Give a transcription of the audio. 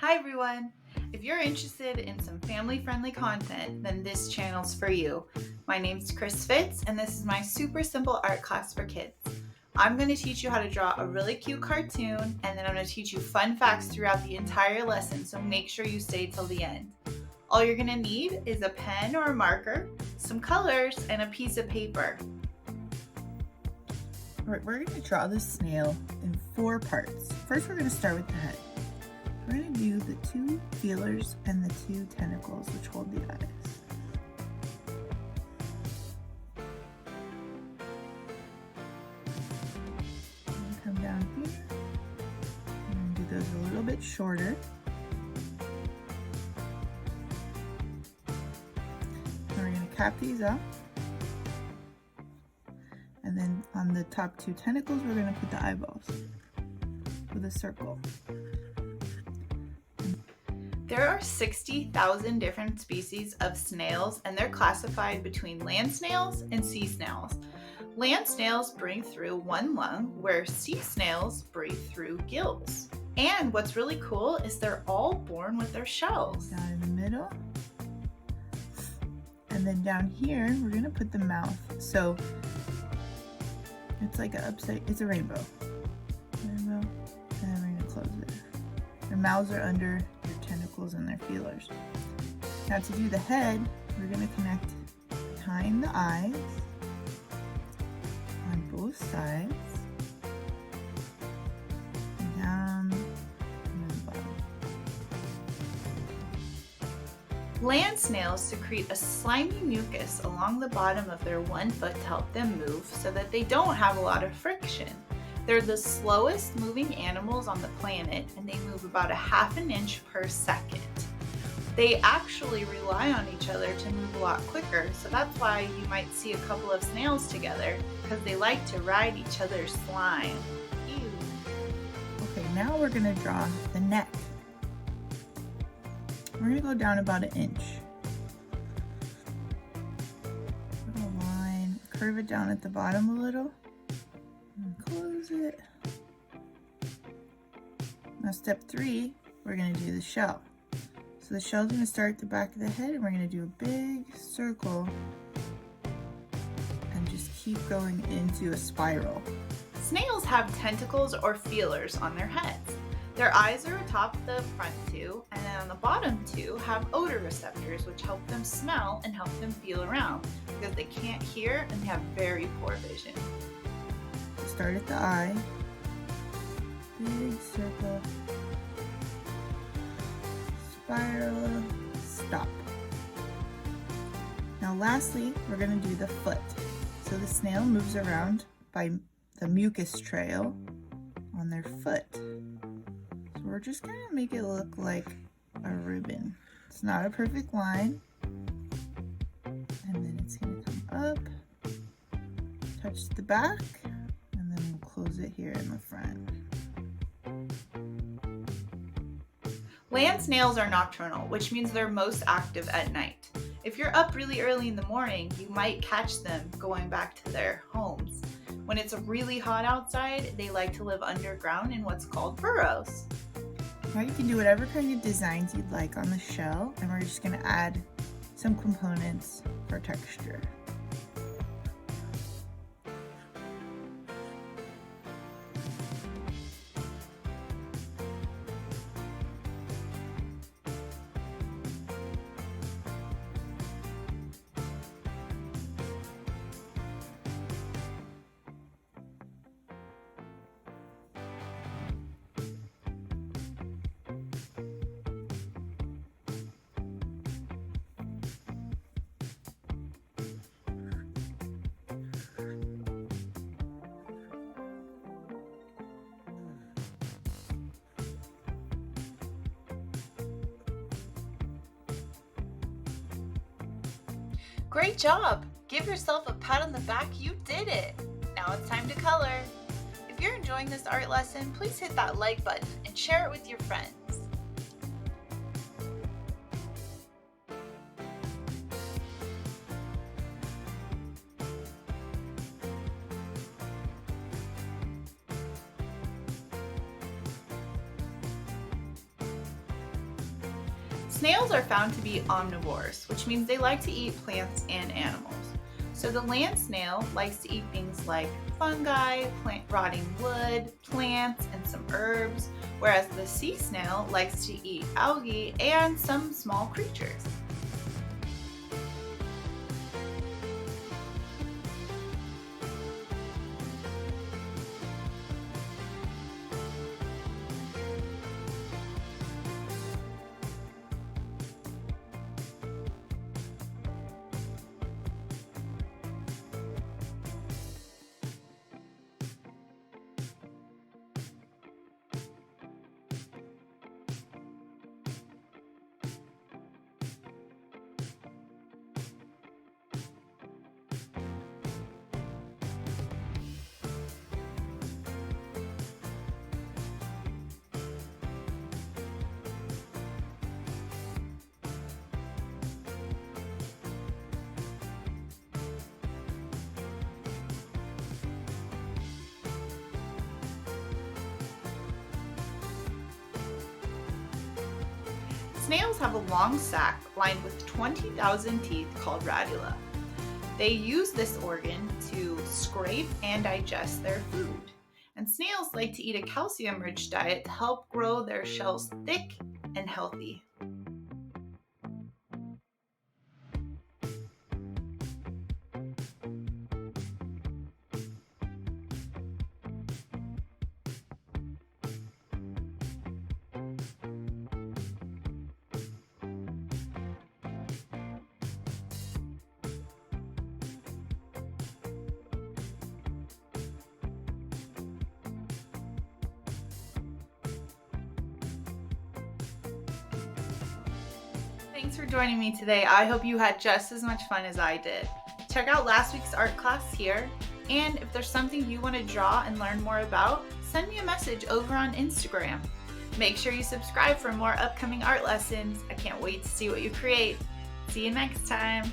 Hi everyone! If you're interested in some family-friendly content, then this channel's for you. My name's Chris Fitz, and this is my super simple art class for kids. I'm going to teach you how to draw a really cute cartoon, and then I'm going to teach you fun facts throughout the entire lesson, so make sure you stay till the end. All you're going to need is a pen or a marker, some colors, and a piece of paper. We're going to draw the snail in 4 parts. First, we're going to start with the head. We're going to do the 2 feelers and the 2 tentacles which hold the eyes. And come down here and do those a little bit shorter. And we're going to cap these up. And then on the top 2 tentacles, we're going to put the eyeballs with a circle. There are 60,000 different species of snails, and they're classified between land snails and sea snails. Land snails breathe through one lung, where sea snails breathe through gills. And what's really cool is they're all born with their shells. Down in the middle. And then down here, we're gonna put the mouth. So it's like it's a rainbow. Rainbow, and then we're gonna close it. Their mouths are under their tentacles and their feelers. Now to do the head, we're gonna connect behind the eyes on both sides and down and the bottom. Land snails secrete a slimy mucus along the bottom of their one foot to help them move so that they don't have a lot of friction. They're the slowest moving animals on the planet, and they move about a half an inch per second. They actually rely on each other to move a lot quicker, so that's why you might see a couple of snails together, because they like to ride each other's slime. Ew. Okay, now we're gonna draw the neck. We're gonna go down about 1 inch. Put a line, curve it down at the bottom a little, and close it. Now step 3, we're gonna do the shell. So the shell's gonna start at the back of the head, and we're gonna do a big circle and just keep going into a spiral. Snails have tentacles or feelers on their heads. Their eyes are atop the front 2, and then on the bottom 2 have odor receptors, which help them smell and help them feel around, because they can't hear and they have very poor vision. Start at the eye, big circle, spiral, stop. Now lastly, we're going to do the foot. So the snail moves around by the mucus trail on their foot. So we're just going to make it look like a ribbon. It's not a perfect line. And then it's going to come up, touch the back, and then we'll close it here in the front. Land snails are nocturnal, which means they're most active at night. If you're up really early in the morning, you might catch them going back to their homes. When it's really hot outside, they like to live underground in what's called burrows. Now you can do whatever kind of designs you'd like on the shell, and we're just going to add some components for texture. Great job! Give yourself a pat on the back, you did it! Now it's time to color. If you're enjoying this art lesson, please hit that like button and share it with your friends. Snails are found to be omnivores, which means they like to eat plants and animals. So the land snail likes to eat things like fungi, rotting wood, plants, and some herbs, whereas the sea snail likes to eat algae and some small creatures. Snails have a long sac lined with 20,000 teeth called radula. They use this organ to scrape and digest their food. And snails like to eat a calcium-rich diet to help grow their shells thick and healthy. Thanks for joining me today. I hope you had just as much fun as I did. Check out last week's art class here, and if there's something you want to draw and learn more about, send me a message over on Instagram. Make sure you subscribe for more upcoming art lessons. I can't wait to see what you create. See you next time.